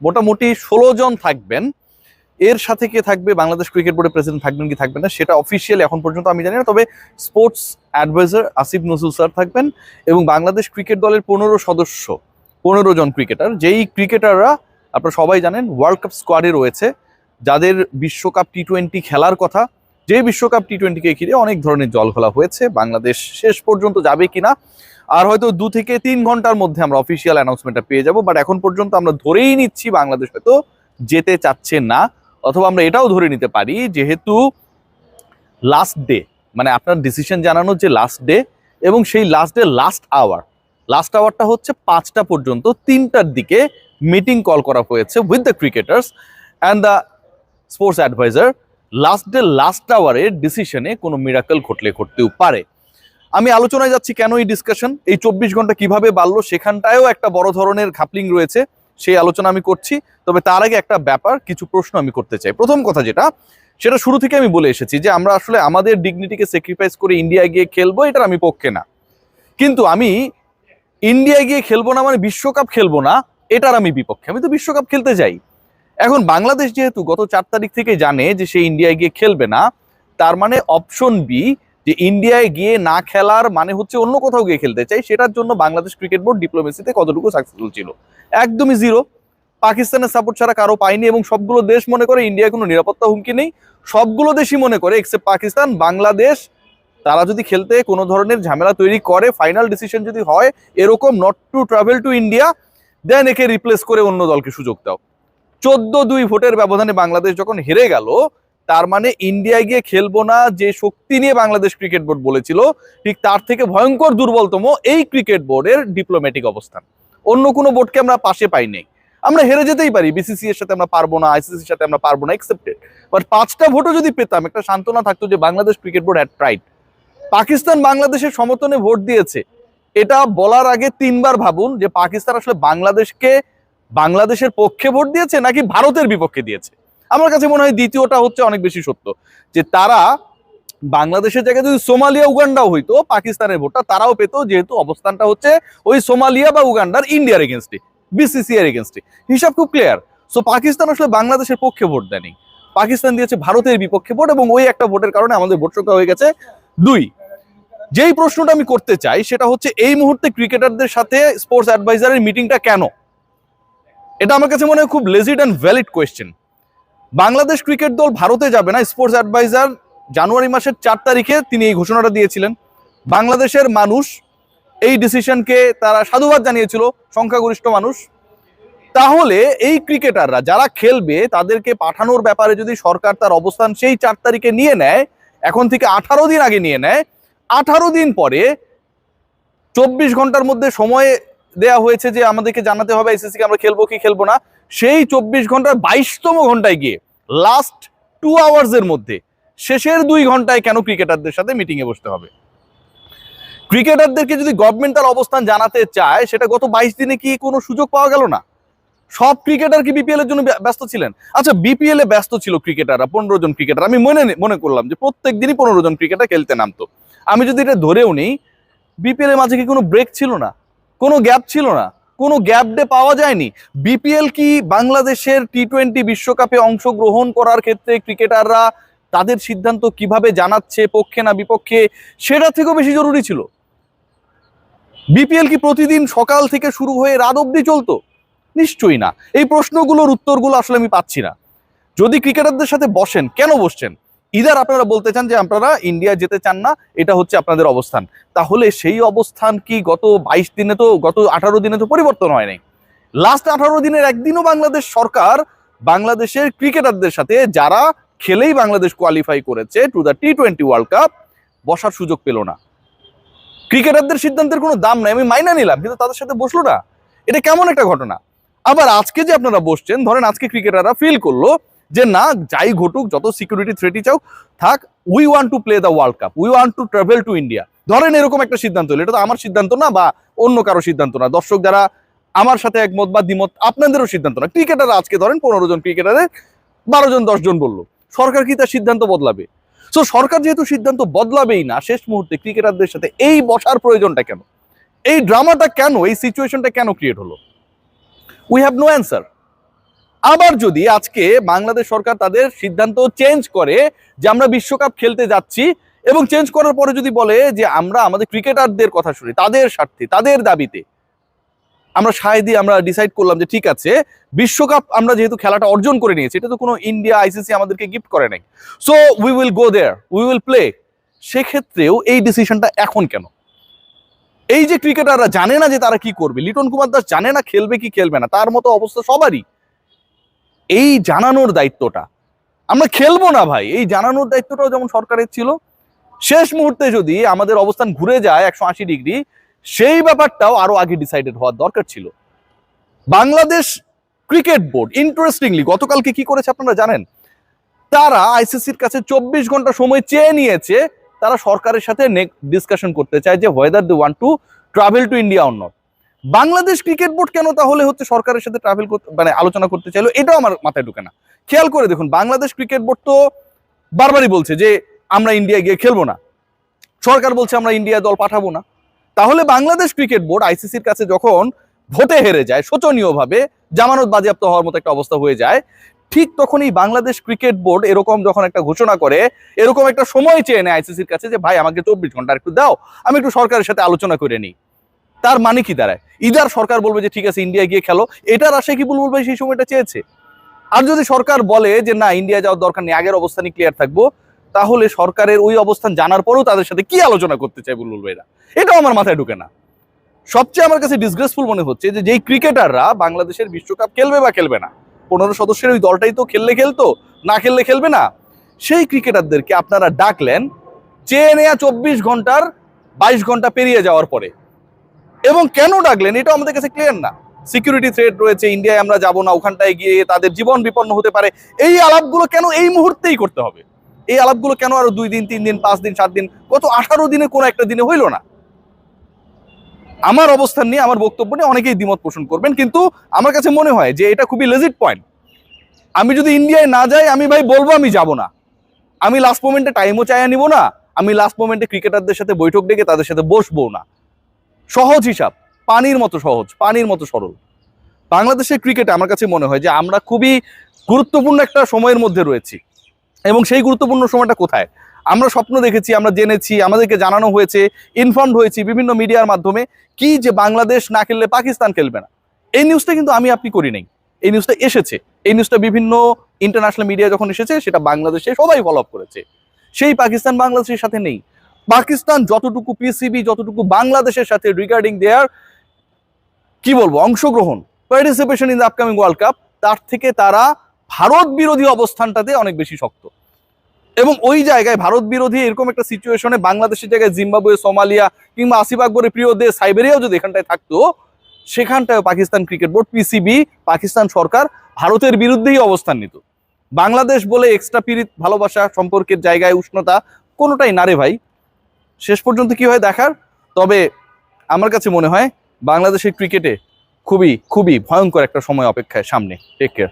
মোটামুটি 16 জন থাকবেন। এর সাথে কে থাকবে, বাংলাদেশ ক্রিকেট বোর্ডের প্রেসিডেন্ট থাকবেন কি থাকবেন না সেটা অফিসিয়ালি এখন পর্যন্ত আমি জানি না, তবে sports adviser Asif Nazrul sir থাকবেন এবং বাংলাদেশ ক্রিকেট দলের 15 সদস্য, 15 জন ক্রিকেটার, যেই ক্রিকেটাররা আপনারা সবাই জানেন ওয়ার্ল্ড কাপ স্কোয়াডে রয়েছে, যাদের বিশ্বকাপ টি-20 খেলার কথা। যে বিশ্বকাপ টি-20কে ঘিরে অনেক ধরনের জলঘোলা হয়েছে, বাংলাদেশ শেষ পর্যন্ত যাবে কিনা আর হয়তো 2 থেকে 3 ঘন্টার মধ্যে আমরা অফিসিয়াল অ্যানাউন্সমেন্টটা পেয়ে যাব, বাট এখন পর্যন্ত আমরা ধরেই নিচ্ছি বাংলাদেশ হয়তো যেতে চাচ্ছে না। অথবা আমরা এটাও ধরে নিতে পারি যেহেতু লাস্ট ডে, মানে আপনার ডিসিশন জানানোর যে লাস্ট ডে এবং সেই লাস্ট ডে লাস্ট আওয়ারটা হচ্ছে 5টা পর্যন্ত, 3টার দিকে মিটিং কল করা হয়েছে with the cricketers and the sports adviser. Last day last আওয়ারের ডিসিশনে কোনো মিরাকল ঘটতেও পারে। আমি আলোচনায় যাচ্ছি কেন এই ডিসকাশন, এই 24 ঘন্টা কিভাবে বাড়লো সেখানটায়ও একটা বড় ধরনের ঘাপলিং রয়েছে, সেই আলোচনা আমি করছি। তবে তার আগে একটা ব্যাপার, কিছু প্রশ্ন আমি করতে চাই। প্রথম কথা সেটা শুরু থেকে আমি বলে এসেছি যে আমরা আসলে আমাদের ডিগনিটিকে স্যাক্রিফাইস করে ইন্ডিয়ায় গিয়ে খেলবো, এটার আমি পক্ষে না। কিন্তু আমি ইন্ডিয়ায় গিয়ে খেলবো না মানে বিশ্বকাপ খেলবো না, এটার আমি বিপক্ষে। আমি তো বিশ্বকাপ খেলতে যাই। এখন বাংলাদেশ যেহেতু গত 4 তারিখ থেকে জানে যে সে ইন্ডিয়ায় গিয়ে খেলবে না, তার মানে অপশন বি, যে ইন্ডিয়ায় গিয়ে না খেলার মানে হচ্ছে অন্য কোথাও গিয়ে খেলতে চাই, সেটার জন্য বাংলাদেশ ক্রিকেট বোর্ড ডিপ্লোমেসিতে কতটুকু সাকসেসফুল ছিল? একদমই জিরো। পাকিস্তানের সাপোর্ট ছাড়া কারো পাইনি এবং সবগুলো দেশ মনে করে ইন্ডিয়ায় কোনো নিরাপত্তা হুমকি নেই। সবগুলো দেশই মনে করে এক্সেপ্ট পাকিস্তান, বাংলাদেশ তারা যদি খেলতে কোনো ধরনের ঝামেলা তৈরি করে, ফাইনাল ডিসিশন যদি হয় এরকম not to travel to India, then একে রিপ্লেস করে অন্য দলকে সুযোগ দাও। 14-2 ভোটের ব্যবধানে বাংলাদেশ যখন হেরে গেল, তার মানে ইন্ডিয়ায় গিয়ে খেলবো না যে শক্তি নিয়ে বাংলাদেশ ক্রিকেট বোর্ড বলেছিল, ঠিক তার থেকে ভয়ঙ্কর দুর্বলতম এই ক্রিকেট বোর্ডের ডিপ্লোম্যাটিক অবস্থান। অন্য কোনো বোর্ডকে আমরা পাশে পাই নাই। আমরা হেরে যেতেই পারি, বিসিসি এর সাথে আমরা পারবো না, আইসিসির সাথে আমরা পারবো না, একসেপ্টেড। বাট 5টা ভোটও যদি পেতাম, একটা সান্ত্বনা থাকতো যে Bangladesh cricket board had tried. Pakistan বাংলাদেশের সমর্থনে ভোট দিয়েছে, এটা বলার আগে 3 বার ভাবুন যে পাকিস্তান আসলে বাংলাদেশের পক্ষে ভোট দিয়েছে নাকি ভারতের বিপক্ষে দিয়েছে। আমার কাছে মনে হয় দ্বিতীয়টা হচ্ছে অনেক বেশি সত্য, যে তারা বাংলাদেশের জায়গায় যদি সোমালিয়া উগান্ডাও হইতো, পাকিস্তানের ভোটটা তারাও পেত, যেহেতু অবস্থানটা হচ্ছে ওই সোমালিয়া বা উগান্ডার ইন্ডিয়ার এগেনস্টে, বিসিসি এর এগেনস্টে। হিসাব খুব ক্লিয়ার। সো পাকিস্তান আসলে বাংলাদেশের পক্ষে ভোট দেয়নি, পাকিস্তান দিয়েছে ভারতের বিপক্ষে ভোট, এবং ওই একটা ভোটের কারণে আমাদের ভোট সংখ্যা হয়ে গেছে 2। যেই প্রশ্নটা আমি করতে চাই সেটা হচ্ছে এই মুহূর্তে ক্রিকেটারদের সাথে স্পোর্টস অ্যাডভাইজারের মিটিংটা কেন? এটা আমার কাছে মনে হয় খুব legit and valid question. Bangladesh cricket দল ভারতে যাবে না, স্পোর্টস অ্যাডভাইজার জানুয়ারি মাসের 4 তারিখে তিনি এই ঘোষণাটা দিয়েছিলেন। বাংলাদেশের মানুষ এই ডিসিশনকে তারা সাধুবাদ জানিয়েছিল, সংখ্যাগরিষ্ঠ মানুষ। তাহলে এই ক্রিকেটাররা যারা খেলবে তাদেরকে পাঠানোর ব্যাপারে যদি সরকার তার অবস্থান সেই 4 তারিখে নিয়ে নেয়, এখন থেকে 18 দিন আগে নিয়ে নেয়, 18 দিন পরে 24 ঘন্টার মধ্যে সময় দেয়া হয়েছে যে আমাদেরকে জানাতে হবে আইসিসিকে আমরা খেলবো কি খেলবো না, সেই 24 ঘন্টার 22তম ঘন্টায় গিয়ে লাস্ট 2 আওয়ার্সের মধ্যে শেষের 2 ঘন্টায় কেন ক্রিকেটারদের সাথে মিটিং এ বসতে হবে? ক্রিকেটারদেরকে যদি গভর্নমেন্ট তার অবস্থান জানাতে চায়, সেটা গত 22 দিনে কি কোনো সুযোগ পাওয়া গেল না? সব ক্রিকেটার কি বিপিএল এর জন্য ব্যস্ত ছিলেন? আচ্ছা, বিপিএল এ ব্যস্ত ছিল ক্রিকেটাররা, 15 জন ক্রিকেটার। আমি মনে করলাম যে প্রত্যেক দিনই 15 জন ক্রিকেটার খেলতে নামতো। আমি যদি এটা ধরেও নেই, বিপিএল এর মাঝে কি কোনো ব্রেক ছিল না? কোনো গ্যাপ ছিল না? কোনো গ্যাপ ডে পাওয়া যায়নি? বিপিএল কি বাংলাদেশের টি-20 বিশ্বকাপে অংশগ্রহণ করার ক্ষেত্রে ক্রিকেটাররা তাদের সিদ্ধান্ত কিভাবে জানাচ্ছে, পক্ষে না বিপক্ষে, সেটা থেকেও বেশি জরুরি ছিল? বিপিএল কি প্রতিদিন সকাল থেকে শুরু হয়ে রাত অবধি চলতো? নিশ্চয়ই না। এই প্রশ্নগুলোর উত্তরগুলো আসলে আমি পাচ্ছি না। যদি ক্রিকেটারদের সাথে বসেন, কেন বসছেন? ইদার আপনারা বলতে চান যে আপনারা ইন্ডিয়া যেতে চান না, এটা হচ্ছে আপনাদের অবস্থান। তাহলে সেই অবস্থান কি গত 18 দিনে তো পরিবর্তন হয় নাই। লাস্ট 18 দিনের একদিনও বাংলাদেশ সরকার বাংলাদেশের ক্রিকেটারদের সাথে, যারা খেলেই বাংলাদেশ কোয়ালিফাই করেছে টু দ্য টি-20 ওয়ার্ল্ড কাপ, বসার সুযোগ পেল না। ক্রিকেটারদের সিদ্ধান্তের কোনো দাম নাই, আমি মাইনা নিলাম, কিন্তু তাদের সাথে বসলো না। এটা কেমন একটা ঘটনা? আবার আজকে যে আপনারা বসছেন, ধরেন আজকে ক্রিকেটাররা ফিল করলো যে না, যাই ঘটুক, যত সিকিউরিটি থ্রেটই চাও থাক, we want to play the world cup, we want to travel to India. ধরেন এরকম একটা সিদ্ধান্ত হলো, এটা তো আমার সিদ্ধান্ত না বা অন্য কারো সিদ্ধান্ত না, দর্শক যারা আমার সাথে একমত বা দ্বিমত, আপনাদেরও সিদ্ধান্ত না। ক্রিকেটাররা আজকে ধরেন 15 জন ক্রিকেটারের 12 জন 10 জন বললো, সরকার কি তার সিদ্ধান্ত বদলাবে? সো সরকার যেহেতু সিদ্ধান্ত বদলাবেই না, শেষ মুহূর্তে ক্রিকেটারদের সাথে এই বসার প্রয়োজনটা কেন? এই ড্রামাটা কেন? এই সিচুয়েশনটা কেন ক্রিয়েট হলো? We have no answer. আবার যদি আজকে বাংলাদেশ সরকার তাদের সিদ্ধান্ত চেঞ্জ করে যে আমরা বিশ্বকাপ খেলতে যাচ্ছি, এবং চেঞ্জ করার পরে যদি বলে যে আমরা আমাদের ক্রিকেটারদের কথা শুনি, তাদের স্বার্থে তাদের দাবিতে আমরা সায় দিয়ে আমরা ডিসাইড করলাম যে ঠিক আছে, বিশ্বকাপ আমরা যেহেতু খেলাটা অর্জন করে নিয়েছি, এটা তো কোনো ইন্ডিয়া আইসিসি আমাদেরকে গিফট করে নাই, so we will go there, we will play, সেক্ষেত্রেও এই ডিসিশনটা এখন কেন? এই যে ক্রিকেটাররা জানে না যে তারা কি করবে, লিটন কুমার দাস জানে না খেলবে কি খেলবে না, তার মতো অবস্থা সবারই। এই জানানোর দায়িত্বটা, আমরা খেলবো না ভাই, এই জানানোর দায়িত্বটাও যেমন সরকারের ছিল, শেষ মুহূর্তে যদি আমাদের অবস্থান ঘুরে যায় 180 ডিগ্রি, সেই ব্যাপারটাও আরো আগে ডিসাইডেড হওয়ার দরকার ছিল। বাংলাদেশ ক্রিকেট বোর্ড ইন্টারেস্টিংলি গতকালকে কি করেছে আপনারা জানেন? তারা আইসিসির কাছে 24 ঘন্টা সময় চেয়ে নিয়েছে, তারা সরকারের সাথে ডিসকাশন করতে চায় যে whether they want to travel to India or not. Bangladesh cricket board কেন তাহলে হচ্ছে সরকারের সাথে ট্রাভেল করতে, মানে আলোচনা করতে চাইলো, এটাও আমার মাথায় ঢুকে না। খেয়াল করে দেখুন, বাংলাদেশ ক্রিকেট বোর্ড তো বারবারই বলছে যে আমরা ইন্ডিয়া গিয়ে খেলবো না, সরকার বলছে আমরা ইন্ডিয়া দল পাঠাবো না। তাহলে বাংলাদেশ ক্রিকেট বোর্ড আইসিসির কাছে যখন ভোটে হেরে যায়, শোচনীয়ভাবে জামানত বাজেয়াপ্ত হওয়ার মতো একটা অবস্থা হয়ে যায়, ঠিক তখনই বাংলাদেশ ক্রিকেট বোর্ড এরকম যখন একটা ঘোষণা করে, এরকম একটা সময় চেয়ে নেয় আইসিসির কাছে যে ভাই আমাকে 24 ঘন্টা একটু দাও, আমি একটু সরকারের সাথে আলোচনা করে নিই। তার মানে কি দাঁড়ায়? ইদার সরকার বলবে যে ঠিক আছে ইন্ডিয়া গিয়ে খেলো, এটার আশায় কি বলবে সেই সময়টা চেয়েছে। আর যদি সরকার বলে যে না ইন্ডিয়া যাওয়ার দরকার নেই, আগের অবস্থানই ক্লিয়ার থাকবো, তাহলে সরকারের ওই অবস্থান জানার পরেও তাদের সাথে কি আলোচনা করতে চাই বুলবুল ভাইরা, এটাও আমার মাথায় ঢুকে না। সবচেয়ে আমার কাছে ডিসগ্রেসফুল মনে হচ্ছে যে যেই ক্রিকেটাররা বাংলাদেশের বিশ্বকাপ খেলবে বা খেলবে না, 15 সদস্যের ওই দলটাই তো খেললে খেলতো, না খেললে খেলবে না, সেই ক্রিকেটারদেরকে আপনারা ডাকলেন চেয়ে নেয়া 24 ঘন্টার 22 ঘন্টা পেরিয়ে যাওয়ার পরে। এবং কেন ডাকলেন এটাও আমাদের কাছে ক্লিয়ার না। সিকিউরিটি থ্রেট রয়েছে, ইন্ডিয়ায় আমরা যাব না, ওখানটায় গিয়ে তাদের জীবন বিপন্ন হতে পারে, এই আলাপগুলো কেন এই মুহূর্তেই করতে হবে? এই আলাপগুলো কেন আরো 2 দিন 3 দিন 5 দিন 7 দিন, গত 18 দিনে কোনো একটা দিনে হইল না? আমার অবস্থান নিয়ে, আমার বক্তব্য নিয়ে অনেকেই দ্বিমত পোষণ করবেন, কিন্তু আমার কাছে মনে হয় যে এটা খুবই লেজিট পয়েন্ট। আমি যদি ইন্ডিয়ায় না যাই, আমি ভাই বলবো আমি যাব না, আমি লাস্ট মোমেন্টে টাইমও চাইয়া নিব না, আমি লাস্ট মোমেন্টে ক্রিকেটারদের সাথে বৈঠক ডেকে তাদের সাথে বসবো না। সহজ হিসাব, পানির মতো সহজ, পানির মতো সরল। বাংলাদেশের ক্রিকেটে আমার কাছে মনে হয় যে আমরা খুবই গুরুত্বপূর্ণ একটা সময়ের মধ্যে রয়েছি, এবং সেই গুরুত্বপূর্ণ সময়টা কোথায়? আমরা স্বপ্ন দেখেছি, আমরা জেনেছি, আমাদেরকে জানানো হয়েছে, ইনফর্মড হয়েছি বিভিন্ন মিডিয়ার মাধ্যমে, কি যে বাংলাদেশ না খেললে পাকিস্তান খেলবে না। এই নিউজটা কিন্তু আমি আপনি করি নাই, এই নিউজটা এসেছে, এই নিউজটা বিভিন্ন ইন্টারন্যাশনাল মিডিয়া যখন এসেছে সেটা বাংলাদেশে সবাই ফলো আপ করেছে। সেই পাকিস্তান বাংলাদেশের সাথে নেই। পাকিস্তান যতটুকু পিসিবি, যতটুকু বাংলাদেশের সাথে রিগার্ডিং দেয়ার কি বলবো অংশগ্রহণ, participation in the upcoming world cup, তার থেকে তারা ভারত বিরোধী অবস্থানটাতে অনেক বেশি শক্ত। এবং ওই জায়গায় ভারত বিরোধী এরকম একটা সিচুয়েশনে বাংলাদেশের জায়গায় জিম্বাবুয়ে, সোমালিয়া কিংবা আসিফ আকবরের প্রিয় দেশ সাইবেরিয়াও যদি এখানটায় থাকতো, সেখানটায় Pakistan cricket board, PCB, Pakistan সরকার ভারতের বিরুদ্ধেই অবস্থান নিত। বাংলাদেশ বলে এক্সট্রা পিরিত, ভালোবাসা, সম্পর্কের জায়গায় উষ্ণতা কোনোটাই না রে ভাই। শেষ পর্যন্ত কি হয় দেখার। তবে আমার কাছে মনে হয় বাংলাদেশের ক্রিকেটে খুবই খুবই ভয়ঙ্কর একটা সময় অপেক্ষায় সামনে। Take care.